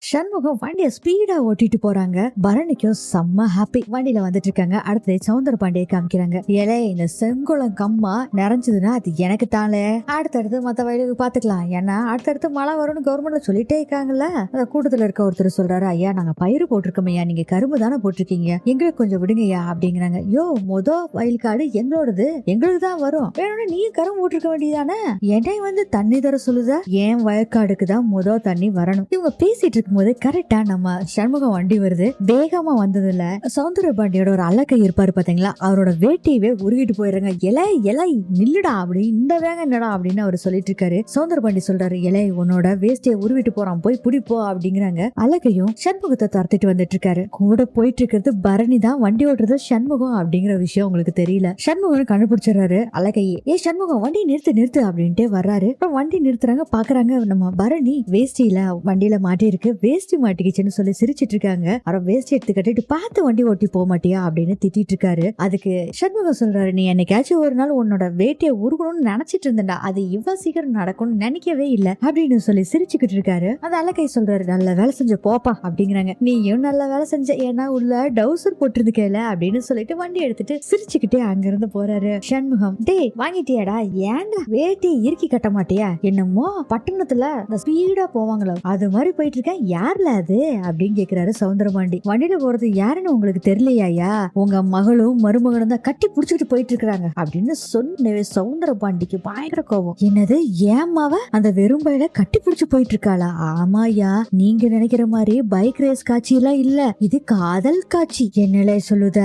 சண்முகம் வண்டியை ஸ்பீடா ஓட்டிட்டு போறாங்க. பரணிக்கும் செம்ம ஹாப்பி. வண்டியில வந்துட்டு இருக்காங்க. அடுத்து சௌந்தர பாண்டியை காமிக்கிறாங்க. ஏலே இந்த செங்குளம் கம்மா நிறைஞ்சதுன்னா அது எனக்கு தானே, அடுத்தடுத்து மத்த வயலுக்கு பாத்துக்கலாம், ஏன்னா அடுத்தடுத்து மழை வரும்னு கவர்மெண்ட்ல சொல்லிட்டே இருக்காங்கல்ல. அந்த கூட்டத்துல இருக்க ஒருத்தர் சொல்றாரு, ஐயா நாங்க பயிர் போட்டிருக்கோம் ஐயா, நீங்க கரும்பு தானே போட்டிருக்கீங்க, எங்களுக்கு கொஞ்சம் விடுங்கய்யா அப்படிங்கிறாங்க. யோ மொத வயல்காடு எங்களோடது, எங்களுக்கு தான் வரும், வேணும்னா நீ கரும்பு போட்டிருக்க வேண்டியதானே, என்னை வந்து தண்ணி தர சொல்லுத, ஏன் வயற்காடுக்கு தான் மொத தண்ணி வரணும். இவங்க பேசிட்டு இருக்கும் போது கரெக்டா நம்ம சண்முகம் வண்டி வருது. வேகமா வந்ததுல சௌந்தர பாண்டியோட ஒரு அலக்கை இருப்பாரு பாத்தீங்களா, அவரோட வேட்டியவே உருகிட்டு போயிடுறாங்க. இலை இலை நில்லுடா அப்படி, இந்த வேகம் என்னடா அப்படின்னு அவர் சொல்லிட்டு இருக்காரு. சௌந்தர பாண்டி சொல்றாரு, இலை உன்னோட வேஷ்டியை உருவிட்டு போறான், போய் புடிப்போ அப்படிங்கிறாங்க. அலக்கையும் சண்முகத்தை துரத்திட்டு வந்துட்டு இருக்காரு. கூட போயிட்டு இருக்கிறது பரணி தான், வண்டி ஓட்டுறது சண்முகம் அப்படிங்கிற விஷயம் உங்களுக்கு தெரியல. சண்முகம் கண்டுபிடிச்சிடறாரு அலக்கையை. ஏ சண்முகம் வண்டி நிறுத்து நிறுத்து அப்படின்ட்டு வர்றாரு. அப்புறம் வண்டி நிறுத்துறாங்க. பாக்குறாங்க நம்ம பரணி வேஷ்டியில வண்டியில மாட்டி இருக்கு, வேஷ்டி மாட்டிக்கிச்சுன்னு சொல்லி சிரிச்சிட்டு இருக்காங்க. அப்புறம் வேஷ்டி எடுத்து கட்டிட்டு பார்த்து வண்டி ஓட்டி போக மாட்டியா அப்படின்னு திட்டிட்டு இருக்காரு. அதுக்கு சண்முகம் சொல்றாரு, நீ என்னைக்காச்சும் ஒரு நாள் உன்னோட வேட்டியை உருகணும்னு நினைச்சிட்டு இருந்தா, அது இவ்வளவு சீக்கிரம் நடக்கும்னு நினைக்கவே இல்லை அப்படின்னு சொல்லி சிரிச்சுக்கிட்டு இருக்காரு. அந்த அலக்கை சொல்றாரு, நல்ல வேலை செஞ்ச போப்பா அப்படிங்கிறாங்க. நீயும் நல்ல வேலை செஞ்ச, ஏன்னா உள்ள டவுசர் போட்டிருந்துக்கல அப்படின்னு சொல்லிட்டு வண்டி எடுத்துட்டு சிரிச்சுக்கிட்டே அங்கிருந்து போறாரு. சண்முகம், டேய் வாங்கிட்டியாடா, ஏன்டா வேட்டி இறுக்கி கட்ட மாட்டியா, என்னமோ பட்டணத்துல ஸ்பீடா போவாங்களோ அது மாதிரி போயிட்டு இருக்கேன், யாருல அது அப்படின்னு கேக்குறாரு சௌந்தரபாண்டி. வண்டியில போறது யாருன்னு உங்களுக்கு தெரியலையா, உங்க மகளும் மருமகனும் தான் கட்டி புடிச்சுக்கிட்டு போயிட்டு இருக்காங்க அப்படின்னு சொன்ன சௌந்தர பாண்டிக்கு பயங்கர கோபம். என்னது ஏமாவ அந்த வெறும்பையில கட்டி புடிச்சு போயிட்டு இருக்காளா? ஆமாயா, நீங்க நினைக்கிற மாதிரி பைக் ரேஸ் காட்சி எல்லாம் இல்ல, இது காதல் காட்சி. என்னலே சொல்லுத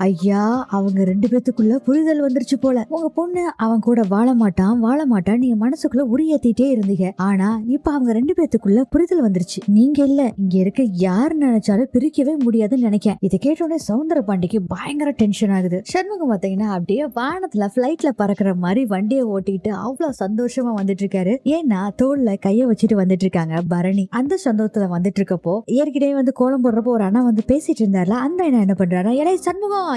ஐயா, அவங்க ரெண்டு பேத்துக்குள்ள புரிதல் வந்துருச்சு போல. உங்க பொண்ணு அவன் கூட வாழ மாட்டான் நீங்க மனசுக்குள்ள உரியேத்திட்டே இருந்தீங்க, ஆனா இப்ப அவங்க ரெண்டு பேத்துக்குள்ள புரிதல் வந்துருச்சு. நீங்க இல்ல, இங்க இருக்க யாரு நினைச்சாலும் பிரிக்கவே முடியாதுன்னு நினைக்கிறேன். இதை கேட்டோடனே சௌந்தர பாண்டிக்கு பயங்கர டென்ஷன் ஆகுது. சண்முகம் பாத்தீங்கன்னா அப்படியே வானத்துல பிளைட்ல பறக்கிற மாதிரி வண்டியை ஓட்டிட்டு அவ்வளவு சந்தோஷமா வந்துட்டு இருக்காரு. ஏன்னா தோல்ல கைய வச்சுட்டு வந்துட்டு இருக்காங்க பரணி. அந்த சந்தோஷத்துல வந்துட்டு இருக்கப்போ ஏற்கனவே வந்து கோலம் போடுறப்போ ஒரு அண்ணா வந்து பேசிட்டு இருந்தாருல, அந்த அண்ணா என்ன பண்றாரு, இலை சண்முகம்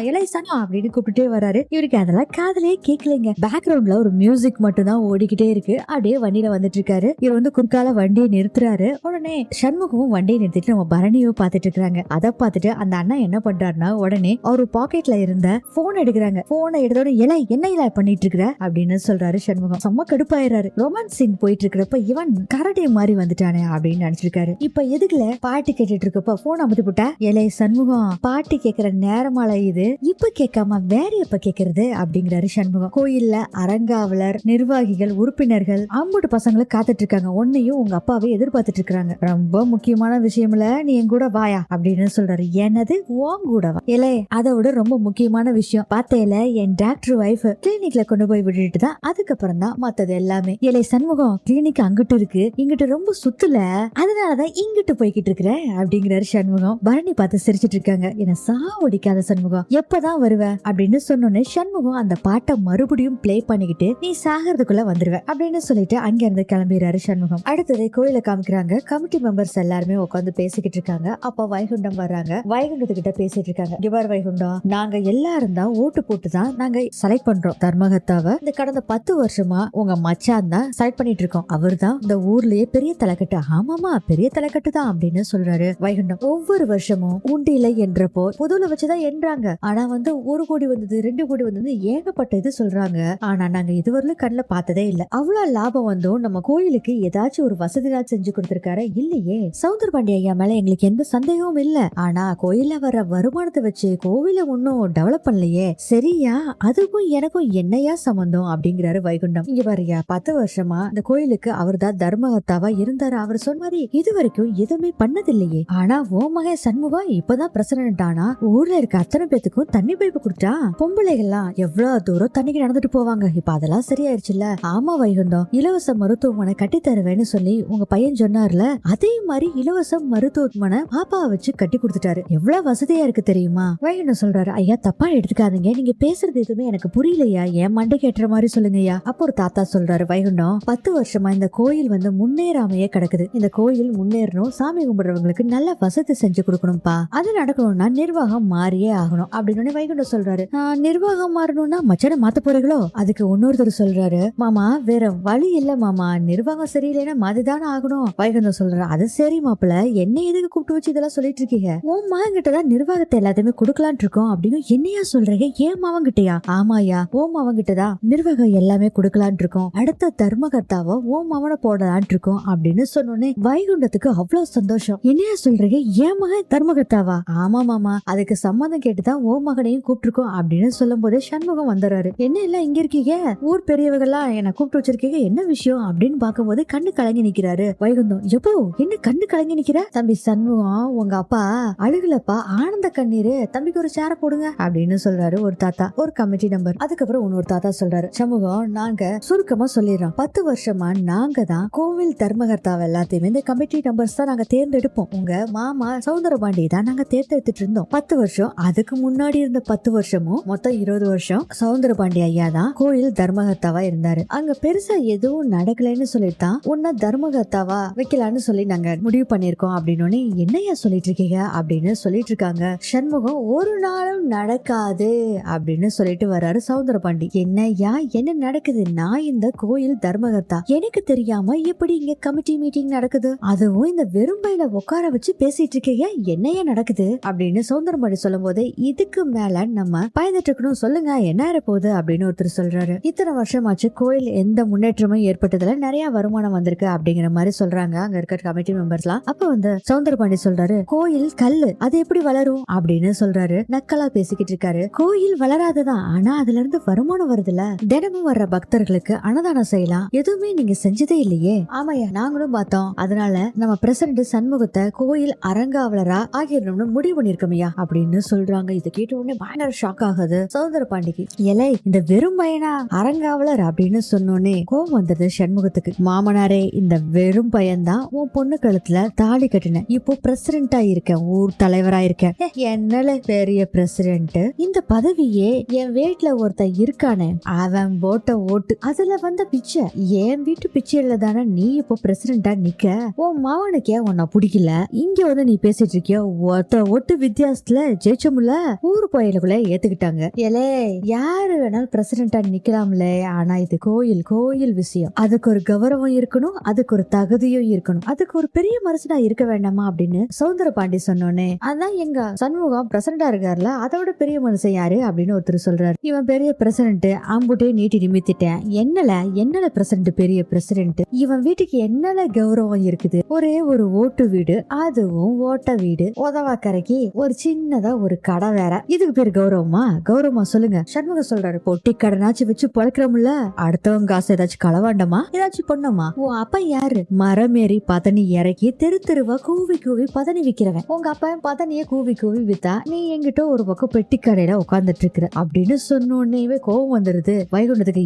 அப்படின்னு கூப்பிட்டுட்டே வராரு. இவருக்கு அதெல்லாம் காதலே கேட்கலைங்க. பேக்ரவுண்ட்ல ஒரு மியூசிக் மட்டும் தான் ஓடிக்கிட்டே இருக்கு. அப்படியே வண்டியில வந்துட்டு இருக்காரு. இவர் வந்து குறுக்கால வண்டியை நிறுத்துறாரு. உடனே சண்முகமும் வண்டியை நிறுத்திட்டு நம்ம பரணியோ பாத்துட்டு இருக்காங்க. அதை பார்த்துட்டு அந்த அண்ணா என்ன பண்றாருன்னா, உடனே அவரு பாக்கெட்ல இருந்த போன் எடுக்கிறாங்க. போனை எடுத்தோட இலை என்ன இலை பண்ணிட்டு இருக்கிற அப்படின்னு சொல்றாரு சண்முகம். செம்ம கடுப்பாயிராரு. ரொமான்ஸ் சீன் போயிட்டு இருக்கிறப்ப இவன் கரடி மாதிரி வந்துட்டானே அப்படின்னு நினைச்சிருக்காரு. இப்ப எதுக்குல பாட்டு கேட்டுட்டு இருக்கப்ப போன் அமுத்தி போட்டா, இலை சண்முகம் பாட்டு கேட்கிற நேரமால இது, இப்ப கேட்காம வேற எப்ப கேட்கறது அப்படிங்கிறாரு சண்முகம். கோயில்ல அரங்காவலர், நிர்வாகிகள், உறுப்பினர்கள் அம்புட்டு பசங்களை காத்துட்டு இருக்காங்க. உன்னையும் உங்க அப்பாவை எதிர்பார்த்துட்டு இருக்காங்க. ரொம்ப முக்கியமான விஷயம்ல நீ என் கூட வாயா அப்படின்னு சொல்றாரு. என்னது உன் கூட வா? இலை அதை விட ரொம்ப முக்கியமான விஷயம் பார்த்தேல, என் டாக்டர் வைஃப் கிளினிக்ல கொண்டு போய் விட்டுட்டு தான் அதுக்கப்புறம் தான் மத்தது எல்லாமே. இலை சண்முகம், கிளினிக் அங்கிட்டு இருக்கு, இங்கிட்டு ரொம்ப சுத்துல, அதனாலதான் இங்கிட்டு போய்கிட்டு இருக்கிற அப்படிங்கிறாரு சண்முகம். பரணி பார்த்து சிரிச்சிட்டு இருக்காங்க. என்ன சாவடிக்காத சண்முகம், எப்பதான் வருவ அப்படின்னு சொன்னோன்னே சண்முகம் அந்த பாட்டை மறுபடியும் பிளே பண்ணிக்கிட்டு, நீ சாகிறதுக்குள்ள வந்துருவ அப்படின்னு சொல்லிட்டு அங்க இருந்து கிளம்பிடுறாரு சண்முகம். அடுத்தது கோயில காமிக்கிறாங்க. கமிட்டி மெம்பர்ஸ் எல்லாருமே உட்காந்து பேசிக்கிட்டு இருக்காங்க. அப்ப வைகுண்டம் வர்றாங்க. வைகுண்டத்துக்கிட்ட பேசிட்டு இருக்காங்க. இவர் வைகுண்டம், நாங்க எல்லாரும் தான் ஓட்டு போட்டு தான் நாங்க செலக்ட் பண்றோம் தர்மகத்தாவை. இந்த கடந்த 10 வருஷமா உங்க மச்சான் தான் செலக்ட் பண்ணிட்டு இருக்கோம், அவர் தான் இந்த ஊர்லயே பெரிய தலைக்கட்டு. ஆமாமா பெரிய தலைக்கட்டு தான் அப்படின்னு சொல்றாரு வைகுண்டம். ஒவ்வொரு வருஷமும் உண்டியில என்றப்போ பொதுல வச்சுதான் என்றாங்க. ஆனா வந்து 1 கோடி வந்தது, 2 கோடி வந்தது, ஏகப்பட்ட இது சொல்றாங்க. ஆனா நாங்க இதுவரையிலும் கண்ணுல பார்த்ததே இல்ல. அவ்வளவு லாபம் வந்தும் நம்ம கோயிலுக்கு ஏதாச்சும் ஒரு வசதி செஞ்சு கொடுத்திருக்காரு இல்லையே. சௌந்தர பாண்டி ஐயா மேல எங்களுக்கு எந்த சந்தேகமும் இல்ல. ஆனா கோயில்ல வர வருமானத்தை வச்சு கோவில ஒன்னும் டெவலப் பண்ணலையே. சரியா, அதுக்கும் எனக்கும் என்னையா சம்பந்தம் அப்படிங்கிறாரு வைகுண்டம். இங்க பாருயா, 10 வருஷமா இந்த கோயிலுக்கு அவர் தான் தர்மகர்த்தாவா இருந்தாரு. அவர் சொன்ன மாதிரி இது வரைக்கும் எதுவுமே பண்ணதில்லையே. ஆனா ஓ மகன் சண்முகம் இப்பதான் பிரசிடென்ட் ஆனா ஊர்ல இருக்க அத்தனை பேத்துக்கும் தண்ணி பைப்பு கொடுத்தா, பொம்பளைகள்லாம் எவ்வளவு தூரம் தண்ணிக்கு நடந்துட்டு போவாங்க. இப்ப அதெல்லாம் சரியாயிருச்சுல்ல. ஆமா வைகுண்டம், இலவச மருத்துவமனை கட்டி தருவேன்னு சொல்லி உங்க பையன் சொன்னார்ல, அதே மாதிரி இலவச மருத்துவமனை பாப்பா வச்சு கட்டி கொடுத்துட்டாரு. எவ்வளவு வசதியா இருக்கு தெரியுமா? வைகுண்டம் சொல்றாரு, ஐயா தப்பா எடுத்துக்காதீங்க, நீங்க பேசுறது எதுவுமே எனக்கு புரியலையா, என் மண்டை கேட்டுற மாதிரி சொல்லுங்கய்யா. அப்போ ஒரு தாத்தா சொல்றாரு, வைகுண்டம் 10 வருஷமா இந்த கோயில் வந்து முன்னேறாமையே கிடக்குது. இந்த கோயில் முன்னேறணும், சாமி கும்பிடுறவங்களுக்கு நல்ல வசதி செஞ்சு கொடுக்கணும்பா. அது நடக்கணும்னா நிர்வாகம் மாறியே ஆகணும் அப்படின்னு வைகுண்டம் சொல்றாரு. நிர்வாகம் மாறணும்னா மச்சான மாத்த போறீங்களோ? அதுக்கு இன்னொருத்தர் சொல்றாரு, மாமா வேற வழி இல்ல மாமா, நிர்வாகம் சரியில்லைன்னா மாதிதானே ஆகணும். வைகுண்டம் சொல்றாரு, அது சரி மாப்பிள்ள என்ன எதுக்கு கூப்பிட்டு வச்சு இதெல்லாம் சொல்லிட்டு இருக்கீங்க? உன் மகன் கிட்டதான் நிர்வாகத்தை எல்லாத்தையுமே கொடுக்கலான் இருக்கோம் அப்படின்னு என்னையா சொல்றீங்க? ஏன் மவன் கிட்டயா? ஆமாயா, ஓம் மவன் கிட்டதான் நிர்வாகம் எல்லாமே கொடுக்கலான் இருக்கோம். அடுத்த தர்மகர்த்தாவோ ஓம் மவனை போடலான் இருக்கோம் அப்படின்னு சொன்னோன்னே வைகுண்டத்துக்கு அவ்வளவு சந்தோஷம். என்னையா சொல்றீங்க? ஏன் மகன் தர்மகர்த்தாவா? ஆமா மாமா, அதுக்கு சம்மதம் கேட்டுதான் ஓ மகனையும் கூப்பிட்டுருக்கோம் அப்படின்னு சொல்லும் போதே சண்முகம் வந்துடுறாரு. என்ன எல்லாம் இங்க இருக்கீங்க? ஊர் பெரியவர்கள்லாம் என்ன கூப்பிட்டு வச்சிருக்கீங்க, என்ன விஷயம் அப்படின்னு பார்க்கும்போது கண்ணு கலங்கி நிக்கிறாரு வைகுண்டம். எப்போ என்ன கண்ணு கலங்கி நிக்கிற? தம்பி சண்முகம், உங்க அப்பா அழுகலப்பா, ஆனந்த கண்ணீரு, தம்பிக்கு ஒரு சேர போடுங்க அப்படின்னு சொல்றாரு ஒரு தாத்தா, ஒரு கமிட்டி நம்பர். அதுக்கப்புறம் இன்னொரு தாத்தா சொல்றாரு, சண்முகம் நாங்க சுருக்கமா சொல்லிடுறோம், 10 வருஷமா நாங்க தான் கோவில் தர்மகர்த்தாவை எல்லாத்தையுமே இந்த கமிட்டி நம்பர்ஸ் தான் நாங்க தேர்ந்தெடுப்போம். உங்க மாமா சௌந்தரபாண்டி தான் நாங்க தேர்ந்தெடுத்துட்டு இருந்தோம் 10 வருஷம். அதுக்கு முன்னாடி இருந்த 10 வருஷமும் மொத்தம் 20 வருஷம் சௌந்தரபாண்டி ஐயா தான் கோயில் தர்மகர்த்தாவா இருந்தாரு. அங்க பெருசா எதுவும் நடக்கலன்னு சொல்லிட்டான் உன்ன தர்மகர்த்தாவா வைக்கலான்னு சொல்லி நாங்க முடிவு பண்ணிருக்கோம் அப்படின்னு. என்னையா சொல்லிட்டு இருக்கீங்க அப்படின்னு சொல்லிட்டு இருக்காங்க. சண்முகம் ஒரு நாளும் நடக்காது அப்படின்னு சொல்லிட்டு வர்றாரு சௌந்தரபாண்டி. என்னையா என்ன நடக்குது? நான் இந்த கோயில் தர்மகர்த்தா, எனக்கு தெரியாம எப்படி இங்க கமிட்டி மீட்டிங் நடக்குது, அதுவும் இந்த வெறும்பையில உட்கார வச்சு பேசிட்டு இருக்கீங்க, என்னையா நடக்குது அப்படின்னு சௌந்தரபாண்டி சொல்லும் போது, இதுக்கு மேல நம்ம பயந்துட்டு இருக்கணும், சொல்லுங்க என்ன போகுது அப்படின்னு ஒருத்தர் சொல்றாரு. இத்தனை வருஷமாச்சு கோயில் எந்த முன்னேற்றமும் ஏற்பட்டதுல நிறைய வருமானம் வந்திருக்கு அப்படிங்கிற மாதிரி சொல்றாங்க அங்க இருக்க கமிட்டி மெம்பர்ஸ்லாம். அப்ப வந்து சௌந்தரபாண்டி சொல்றாரு, கோயில் கல்லு, அது எப்படி வளரும் அப்படின்னு சொல்றாரு. நக்கலா பேசிக்கிட்டு இருக்காரு. கோயில் வளராததான், ஆனா அதுல இருந்து வருமானம் வருதுல, தினமும் வர்ற பக்தர்களுக்கு அன்னதானம் செய்யலாம், எதுவுமே நீங்க செஞ்சதே இல்லையே. ஆமாயா, நாங்களும் பார்த்தோம், அதனால நம்ம பிரசிடண்ட் சண்முகத்தை கோயில் அரங்காவலரா ஆகிடணும்னு முடிவு பண்ணிருக்கோமையா அப்படின்னு சொல்றாங்க. இதை கேட்ட உடனே பயங்கர ஷாக் ஆகுது சௌந்தரபாண்டிக்கு. எலை, இந்த வெறும் பையனா அரங்காவலர் அப்படின்னு சொன்னோன்னே கோவம் வந்தது சண்முகத்துக்கு. மாமனாரே, இந்த வெறும் பையன்தான் உன் பொண்ணு கழுத்துல தாலி கட்டின, இப்போ பிரசிடண்டா இருக்கேன், ஊர் தலைவரா இருக்கேன், என்னல பெரிய பிரசிடண்ட், இந்த பதவியே என் வீட்டுல ஒருத்தன் இருக்கானே அவன் போட்ட ஓட்டு, அதுல வந்த பிச்சை, என் வீட்டு பிச்சையில தானே நீ இப்போ பிரசிடண்டா நிக்க, உன் மாவனுக்கே உன்ன பிடிக்கல, இங்க வந்து நீ பேசிட்டு இருக்கிய, ஒருத்த ஓட்டு வித்தியாசத்துல ஜெயிச்சமுல ஊர் கோயிலுக்குள்ள ஏத்துக்கிட்டாங்க. ஏலே, யாரு வேணாலும் பிரசிடண்டா நிக்கலாம்ல, ஆனா இது கோயில், கோயில் விஷயம், அதுக்கு ஒரு கௌரவம் இருக்கணும், அதுக்கு ஒரு தகுதியும் இருக்கணும், அதுக்கு ஒரு பெரிய மனுஷனா இருக்க வேண்டாமா அப்படின்னு சௌந்தரபாண்டி சொன்னோன்னே, அதான் எங்க சண்முகம் பிரசிடண்டா இருக்காருல, அதோட பெரிய மனுஷன் யாரு அப்படின்னு ஒருத்தர் சொல்றாரு. இவன் பெரிய பிரசிடண்ட், அம்புட்டே நீட்டி நிமித்திட்டேன், என்னல பிரசிடண்ட், பெரிய பிரசிடண்ட், இவன் வீட்டுக்கு என்னல கௌரவம் இருக்குது, ஒரே ஒரு ஓட்டு வீடு, அதுவும் ஓட்ட வீடு, உதவாக்கரைக்கு ஒரு சின்னதா ஒரு கடை வேற, இதுக்கு பேர் கௌரவமா? கௌரவமா சொல்லுங்க. சண்முகம் சொல்றாரு, பொட்டி கடைனாச்சும் வச்சு பொழைக்கிறோம்ல, அடுத்தவங்க காசு ஏதாச்சும் களவாண்டமா, ஏதாச்சும் பொண்ணமா? உன் அப்பா யாரு? மரமேறி பதனி இறக்கி தெரு தெருவா கூவி கூவி பதனி விக்கிறவன். உங்க அப்பா பதனிய கூவி கூவி வித்தா, நீ என்கிட்ட ஒரு பக்கம் பெட்டி கடையில உட்கார்ந்துட்டு இருக்கிற அப்படின்னு சொன்னோன்னே கோவம் வந்துருது வைகுண்டத்துக்கு.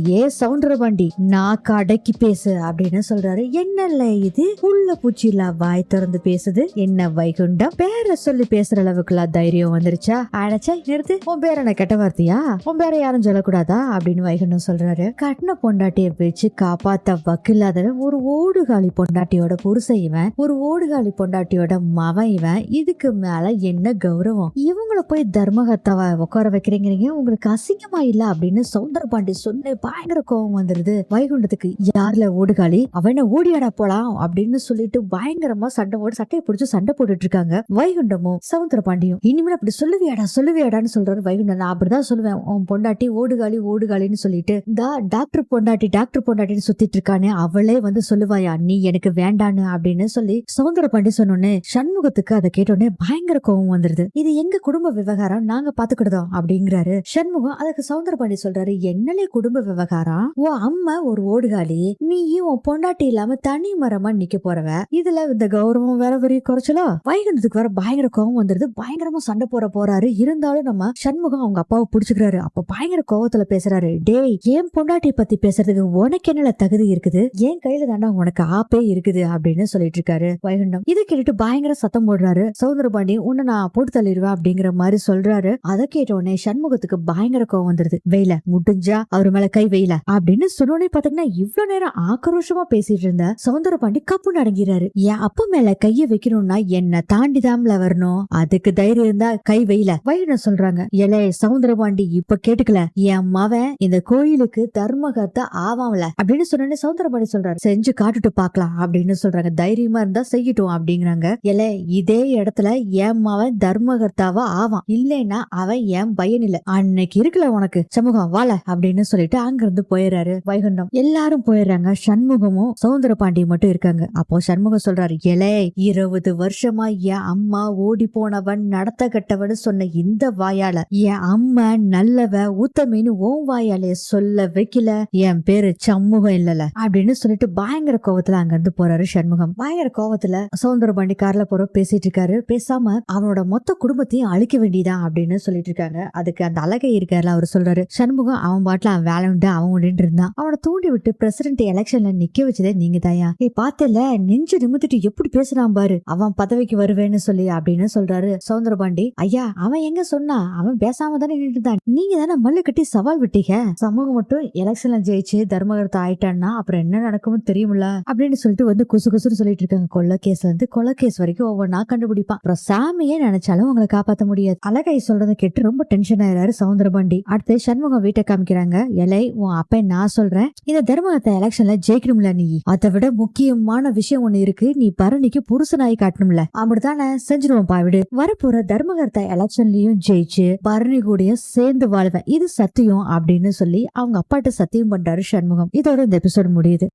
சௌந்தரபாண்டி, நான் கடைக்கு பேசு அப்படின்னு சொல்றாரு. என்னல்ல இது, உள்ள பூச்சில வாய் திறந்து பேசுது, என்ன வைகுண்டம் பேரை சொல்லி பேசுற அளவுக்குலாம் தைரியம் வந்துருச்சா? அடைச்சா நிறுத்து, உன் பேர் என்ன கெட்ட வார்த்தையா? உன் பேரை யாரும் சொல்லக்கூடாதா அப்படின்னு வைகுண்டம் சொல்றாரு. கட்டின பொண்டாட்டிய வச்சு காப்பாத்த வக்கில்லாதவன், ஒரு ஓடுகாலி பொண்டாட்டியோட புருஷன் இவன், ஒரு ஓடுகாலி பொண்டாட்டியோட மவன் இவன், இதுக்கு மேல என்ன கௌரவம்? இவங்களை போய் தர்மகர்த்தாவா உட்கார வைக்கிறீங்க, உங்களுக்கு அசிங்கமா இல்ல அப்படின்னு சௌந்தரபாண்டி சொன்ன பயங்கர கோபம் வந்துருது வைகுண்டத்துக்கு. யாருல ஓடுகாலி, அவன ஓடியாடா போலாம் அப்படின்னு சொல்லிட்டு பயங்கரமா சட்டையை பிடிச்சு சண்டை போட்டுட்டு இருக்காங்க வைகுண்டமும் சௌந்தரபாண்டியும். இனிமேல் அப்படி சொல்லுவியாடான்னு சொல்றாரு வைகுண்டம். நான் அப்படிதான் சொல்லுவேன், உன் பொண்டாட்டி ஓடுகாலி ஓடுகாலின்னு சொல்லிட்டு டாக்டர் பொண்டாட்டின்னு சுத்திட்டு இருக்கானே, அவளே வந்து சொல்லுவாயா நீ எனக்கு வேண்டான்னு அப்படின்னு சொல்லி சௌந்தரபாண்டி சொன்னோன்னே சண்முகத்துக்கு அதை கேட்டோடனே பயங்கர கோபம் வந்துருது. இது எங்க குடும்ப விவகாரம், நாங்க பாத்துக்கிட்டோம் அப்படிங்கிறாரு சண்முகம். அதுக்கு சௌந்தரபாண்டி சொல்றாரு, என்னலே குடும்ப விவகாரம், உன் அம்மா ஒரு ஓடுகாலி, நீயும் உன் பொண்டாட்டி இல்லாம தனி மரமா நிக்க போறவ, இதுல இந்த கௌரவம் வேற பெரிய குறைச்சலோ? வைகுண்டத்துக்கு வர பயங்கர கோபம் வந்துருது, பயங்கரமா சண்டை போறாரு. இருந்தாலும் நம்ம சண்முகம் அவங்க அப்பாவை புடிச்சுக்கிறாரு. அப்ப பயங்கர கோவத்துல பேசுறாரு, டேய், ஏன் பொண்டாட்டியை பத்தி பேசுறதுக்கு உனக்கு என்னல தகுதி இருக்குது, என் கையில தாண்டா உனக்கு ஆப்பே இருக்குது அப்படின்னு சொல்லிட்டு இருக்காரு வைகுண்டம். இதை கேட்டுட்டு பயங்கர சத்தம் போடுறாரு சௌந்தரபாண்டி. உன்னை நான் போட்டு தள்ளிடுவேன் அப்படிங்கிற மாதிரி சொல்றாரு. அதை கேட்ட உடனே சண்முகத்துக்கு பயங்கர கோவம் வந்துருது. வெயில முடிஞ்சா அவர் மேல கை வெயில அப்படின்னு சொன்னோடனே பாத்தீங்கன்னா இவ்வளவு நேரம் ஆக்ரோஷமா பேசிட்டு இருந்த சௌந்தரபாண்டி கப்புன்னு அடங்கிறாரு. என் அப்பா மேல கைய வைக்கணும்னா என்ன தாண்டிதாம்ல வரணும், அதுக்கு தைரியம் இருந்தா கை வெயில வைன சொல்றாங்க. ஏலே சௌந்தரபாண்டி இப்ப கேட்டுக்கல, என் மவன் இந்த கோயிலுக்கு தர்மகர்த்தா ஆவாம்ல அப்படின்னு சொன்னோடனே சௌந்தரபாண்டி சொல்றாரு. செஞ்சு காட்டுட்டு பாக்கலாம் அப்படின்னு சொல்றாங்க. தைரியமா இருந்தா செய்யட்டும் அப்படிங்கிறாங்க. ஏலே இதே இடத்துல என் மவன் தர்மகர்த்தாவா ஆவான், இல்லைன்னா அவன் என் பையன் இல்ல, அன்னைக்கு இருக்குல்ல உனக்கு சமூகம் வாழ அப்படின்னு சொல்லிட்டு அங்கிருந்து போயிடுறாரு வைகுண்டம். எல்லாரும் போயிடுறாங்க. சண்முகமும் சௌந்தரபாண்டி மட்டும் இருக்காங்க. அப்போ சண்முகம் சொல்றாரு, ஏலே 20 வருஷமா என் அம்மா ஓடி போனவன் நடத்த கட்டவன் சொன்ன இந்த வாயால என் அம்மா நல்லவ உத்தமின்னு ஓம் வாயாலே சொல்ல வைக்கல, என் பேரு சண்முகம் இல்லல அப்படின்னு சொல்லிட்டு பயங்கர கோவத்துல அங்கிருந்து போறாரு சண்முகம். பயங்கர கோவத்துல சௌந்தரபாண்டி கார்ல போற பேசிட்டு இருக்காரு. பேசாம அவனோட மொத்த குடும்பத்தையும் அழிக்க வேண்டியதான் அப்படின்னு சொல்லிட்டு இருக்காங்க. அதுக்கு அந்த அழகை இருக்காருல அவர் சொல்றாரு, சண்முகம் அவன் பாட்டுல அவன் வேலை உண்டு அவன் உண்டு இருந்தான், அவனை தூண்டி விட்டு பிரசிடென்ட் எலெக்ஷன்ல நிக்க வச்சதே நீங்க தாயா, பார்த்தல நெஞ்சு நிமித்திட்டு எப்படி பேசுறான் பாரு, அவன் பதவிக்கு வருவேன்னு சொல்லி அப்படின்னு சொல்றாரு சௌந்தரபாண்டி. ஐயா அவன் எங்க சொன்னா, அவன் பேசாம தானே நின்றுதான், நீங்க தானே மல்லு கட்டி சவால் விட்டீங்க, சமூகம் மட்டும் எலெக்ஷன்ல ஜெயிச்சு தர்மகர்த்தா ஆயிட்டான்னா அப்புறம் என்ன நடக்கும்னு தெரியுமில்ல அப்படின்னு சொல்லிட்டு வந்து குசு குசுன்னு சொல்லிட்டு இருக்காங்க. கொள்ள கேஸ்ல இருந்து கொலை கேஸ் வரைக்கும் ஒவ்வொன்னா கண்டுபிடிப்பான். அப்புறம் சாமியே நினைச்சாலும் உங்களை காப்பாத்த முடியாது. அழகை சொல்றதை கேட்டு ரொம்ப டென்ஷன் ஆயிராரு சௌந்தரபாண்டி. அடுத்து சண்முகம் வீட்டை காமிக்கிறாங்க. எலை உன் அப்ப நான் சொல்றேன், இந்த தர்மகர்த்தா எலெக்ஷன்ல ஜெயிக்கணும்ல, நீ அதை விட முக்கியமான விஷயம் ஒண்ணு இருக்கு, நீ பரணிக்கு புருஷனாய் காட்டணும்ல, அப்படித்தானே செஞ்சிருவோம் பாவிடு, வரப்போற தர்மகர்த்தா எலெக்ஷன்லயும் ஜெயிச்சு பரணி கூடயும் சேர்ந்து வாழ்வேன், இது சத்தியம் அப்படின்னு சொல்லி அவங்க அப்பாட்ட சத்தியம் பண்றாரு சண்முகம். இதோட இந்த எபிசோட் முடியுது.